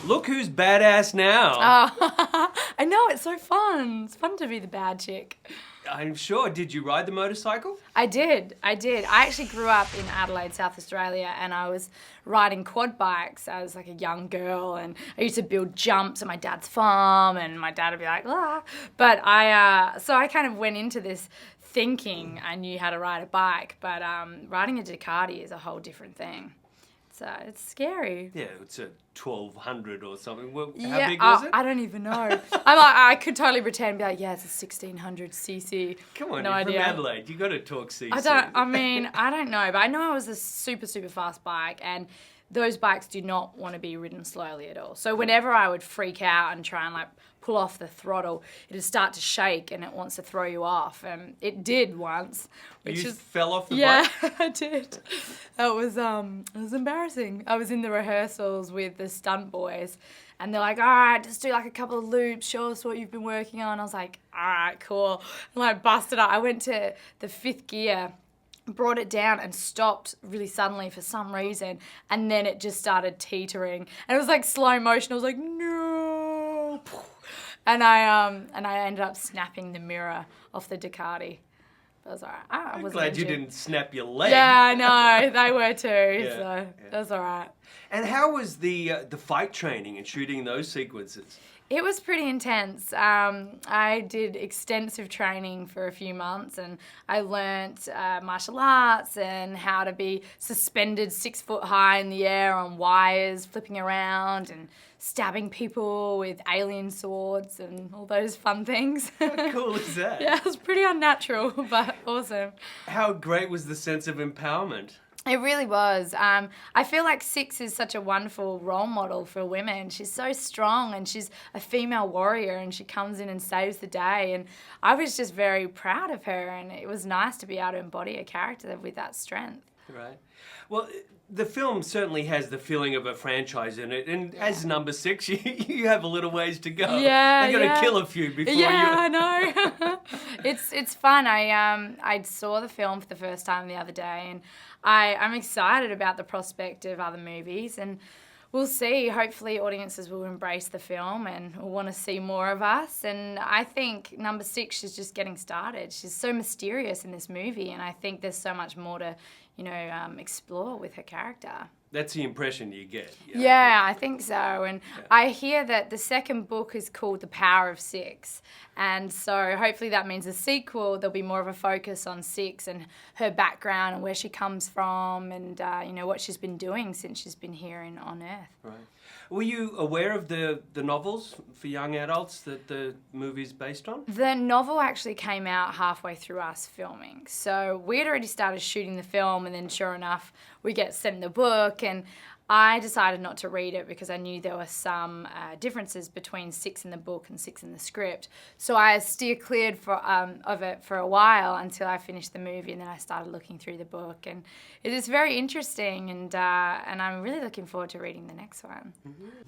Look who's badass now. I know, it's so fun. It's fun to be the bad chick. I'm sure. Did you ride the motorcycle? I did. I actually grew up in Adelaide, South Australia, and I was riding quad bikes as like a young girl, and I used to build jumps at my dad's farm, and my dad would be like, ah. But so I kind of went into this thinking I knew how to ride a bike, but riding a Ducati is a whole different thing. So it's scary. Yeah, it's a 1200 or something. Well, how Yeah, big was it? I don't even know. I could totally pretend and be like, yeah, it's a 1600cc. Come on, no you're idea. from Adelaide. You got to talk CC. I don't know, but I know it was a super, super fast bike, and those bikes do not want to be ridden slowly at all. So whenever I would freak out and try and like pull off the throttle, it'd start to shake and it wants to throw you off. And it did once. You fell off the bike? bike? Yeah, I did. It was embarrassing. I was in the rehearsals with the stunt boys, and they're like, all right, just do like a couple of loops, show us what you've been working on. I was like, all right, cool. And I busted up. I went to the 5th gear, brought it down and stopped really suddenly for some reason, and then it just started teetering, and it was like slow motion. I was like, no, and I ended up snapping the mirror off the Ducati. But it was alright. I'm glad you didn't snap your leg. Yeah, I know, they were too. So it was alright. And how was the fight training and shooting those sequences? It was pretty intense. I did extensive training for a few months, and I learnt martial arts and how to be suspended 6 foot high in the air on wires, flipping around and stabbing people with alien swords and all those fun things. How cool is that? Yeah, it was pretty unnatural, but awesome. How great was the sense of empowerment? It really was. I feel like Six is such a wonderful role model for women. She's so strong, and she's a female warrior, and she comes in and saves the day. And I was just very proud of her, and it was nice to be able to embody a character with that strength. Right. Well, the film certainly has the feeling of a franchise in it, and as number 6, you have a little ways to go. Yeah, They've got to kill a few before you... I know. It's fun. I saw the film for the first time the other day, and I'm excited about the prospect of other movies, and we'll see. Hopefully audiences will embrace the film and will want to see more of us. And I think number 6 is just getting started. She's so mysterious in this movie, and I think there's so much more to, explore with her character. That's the impression you get. Yeah, I think so. And I hear that the second book is called The Power of Six. And so hopefully that means a sequel, there'll be more of a focus on Six and her background and where she comes from and, what she's been doing since she's been here on Earth. Right. Were you aware of the novels for young adults that the movie's based on? The novel actually came out halfway through us filming. So we had already started shooting the film, and then sure enough, we get sent the book, and I decided not to read it because I knew there were some differences between Six in the book and Six in the script. So I steered clear of it for a while until I finished the movie, and then I started looking through the book. And it is very interesting, and I'm really looking forward to reading the next one. Mm-hmm.